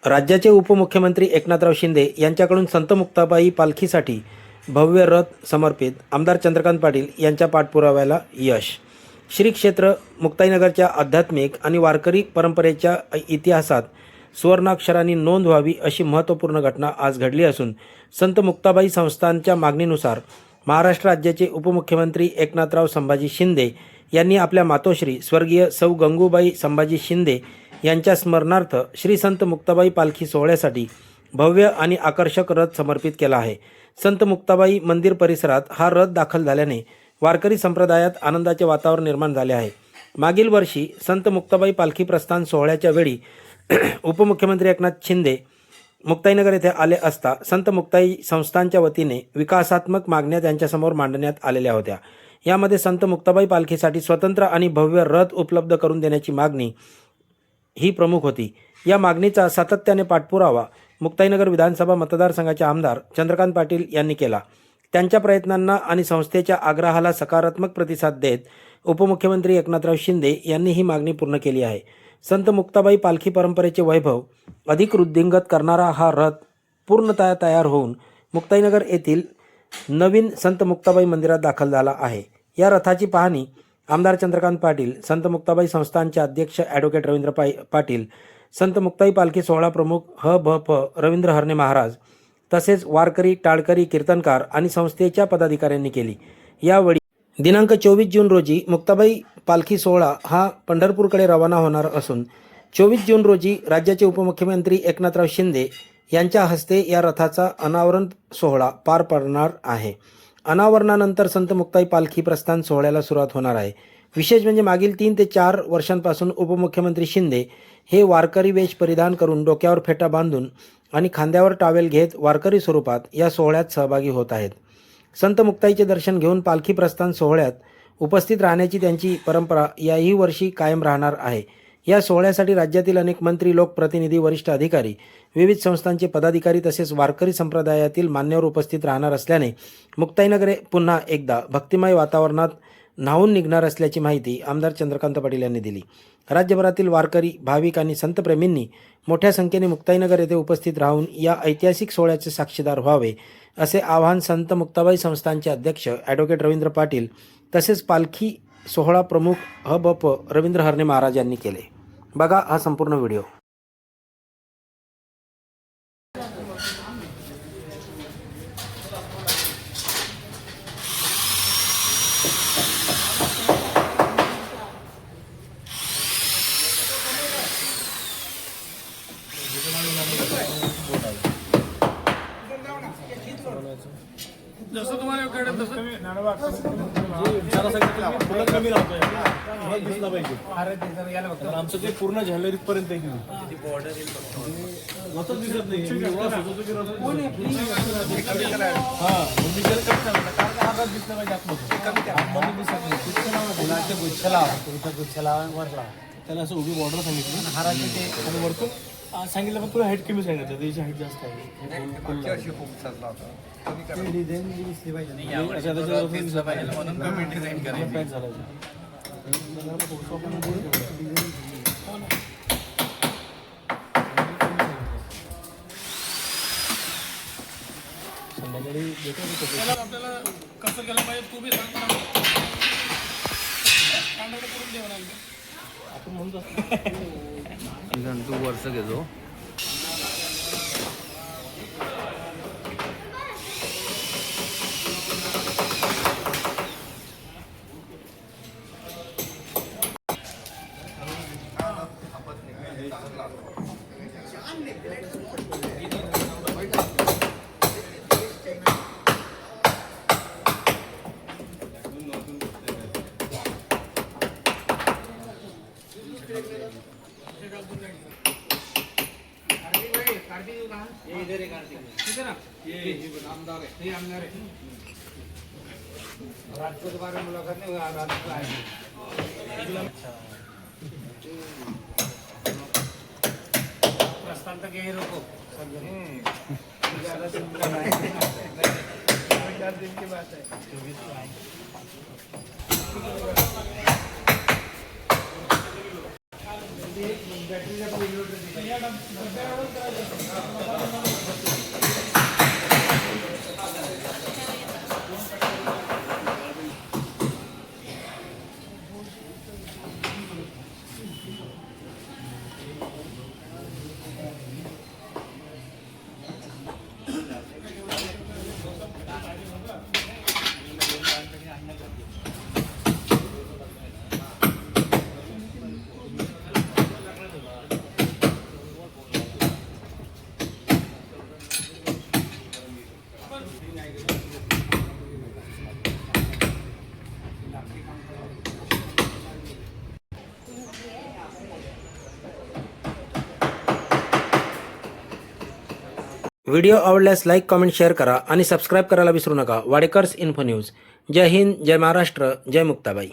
राज्याचे उपमुख्यमंत्री एकनाथराव शिंदे यांच्याकडून संत मुक्ताबाई पालखीसाठी भव्य रथ समर्पित आमदार चंद्रकांत पाटील यांच्या पाठपुराव्याला यश। श्री क्षेत्र मुक्ताईनगरच्या आध्यात्मिक आणि वारकरी परंपरेच्या इतिहासात सुवर्णाक्षरांनी नोंद व्हावी अशी महत्त्वपूर्ण घटना आज घडली असून संत मुक्ताबाई संस्थानच्या मागणीनुसार महाराष्ट्र राज्याचे उपमुख्यमंत्री एकनाथराव संभाजी शिंदे यांनी आपल्या मातोश्री स्वर्गीय सौ गंगूबाई संभाजी शिंदे यांच्या स्मरणार्थ श्री संत मुक्ताबाई पालखी सोहळ्यासाठी भव्य आणि आकर्षक रथ समर्पित केला आहे। संत मुक्ताबाई मंदिर परिसरात हा रथ दाखल झाल्याने वारकरी संप्रदायात आनंदाचे वातावरण निर्माण झाले आहे। मागील वर्षी संत मुक्ताबाई पालखी प्रस्थान सोहळ्याच्या वेळी उपमुख्यमंत्री एकनाथ शिंदे मुक्ताईनगर येथे आले असता संत मुक्ताई संस्थानच्या वतीने विकासात्मक मागण्या त्यांच्यासमोर मांडण्यात आलेल्या होत्या। यामध्ये संत मुक्ताबाई पालखीसाठी स्वतंत्र आणि भव्य रथ उपलब्ध करून देण्याची मागणी ही प्रमुख होती। या मागणीचा सातत्याने पाठपुरावा मुक्ताईनगर विधानसभा मतदारसंघाचे आमदार चंद्रकांत पाटील यांनी केला। त्यांच्या प्रयत्नांना आणि संस्थेच्या आग्रहाला सकारात्मक प्रतिसाद देत उपमुख्यमंत्री एकनाथराव शिंदे यांनी ही मागणी पूर्ण केली आहे। संत मुक्ताबाई पालखी परंपरेचे वैभव अधिक वृद्धिंगत करणारा हा रथ पूर्णतः तयार होऊन मुक्ताईनगर येथील नवीन संत मुक्ताबाई मंदिरात दाखल झाला आहे। या रथाची पाहणी आमदार चंद्रकांत पाटील, संत मुक्ताबाई संस्थानचे अध्यक्ष ॲडव्होकेट रवींद्र पाटील, संत मुक्ताई पालखी सोहळा प्रमुख ह.भ.प. रवींद्र हरणे महाराज तसेच वारकरी, टाळकरी, कीर्तनकार आणि संस्थेच्या पदाधिकाऱ्यांनी केली। यावेळी दिनांक 24 जून रोजी मुक्ताबाई पालखी सोहळा हा पंढरपूरकडे रवाना होणार असून 24 जून रोजी राज्याचे उपमुख्यमंत्री एकनाथराव शिंदे यांच्या हस्ते या रथाचा अनावरण सोहळा पार पडणार आहे। अनावरणानंतर संत मुक्ताई पालखी प्रस्थान सोहळ्याला सुरुवात होणार आहे। विशेष म्हणजे मागील 3 ते 4 वर्षांपासून उपमुख्यमंत्री शिंदे हे वारकरी वेश परिधान करून डोक्यावर फेटा बांधून आणि खांद्यावर टावेल घेत वारकरी स्वरूपात या सोहळ्यात सहभागी होत आहेत। संत मुक्ताईचे दर्शन घेऊन पालखी प्रस्थान सोहळ्यात उपस्थित राहण्याची त्यांची परंपरा याही वर्षी कायम राहणार आहे। या सोहळ्यासाठी राज्यातील अनेक मंत्री, लोकप्रतिनिधी, वरिष्ठ अधिकारी, विविध संस्थांचे पदाधिकारी तसेच वारकरी संप्रदायातील मान्यवर उपस्थित राहणार असल्याने मुक्ताईनगर पुन्हा एकदा भक्तिमय वातावरणात न्हावून निघणार असल्याची माहिती आमदार चंद्रकांत पाटील यांनी दिली। राज्यभरातील वारकरी, भाविक आणि संतप्रेमींनी मोठ्या संख्येने मुक्ताईनगर येथे उपस्थित राहून या ऐतिहासिक सोहळ्याचे साक्षीदार व्हावे असे आवाहन संत मुक्ताबाई संस्थानचे अध्यक्ष ॲडव्होकेट रवींद्र पाटील तसेच पालखी सोहळा प्रमुख ह.भ.प. रवींद्र हरणे महाराज यांनी केले। बघा हा संपूर्ण व्हिडिओ। जसं तुम्हाला कमी लावतोय दिसला पाहिजे। आमचं ते पूर्ण झॅलरीत पर्यंत दिसत नाही। त्याला असं उभी बॉर्डर सांगितली हाराची ते वरतून सांगितलं पण तुला हाईट कमी सांगितलं, त्याची हाईट जास्त आहे। आपल्याला कसं केलं पाहिजे तू बी सांग ना। करून देऊ ना आपण म्हणतो तू वर्ष घेतो राजपूत बारे मुलाकात नहीं प्रस्थान तक यही रोको। दिन की बात है। बैटरी का व्हिडिओ आवडल्यास लाईक कमेंट शेअर करा आणि सबस्क्राईब करायला विसरू नका. Wadekar's info news. जय हिंद, जय महाराष्ट्र, जय मुक्ताबाई.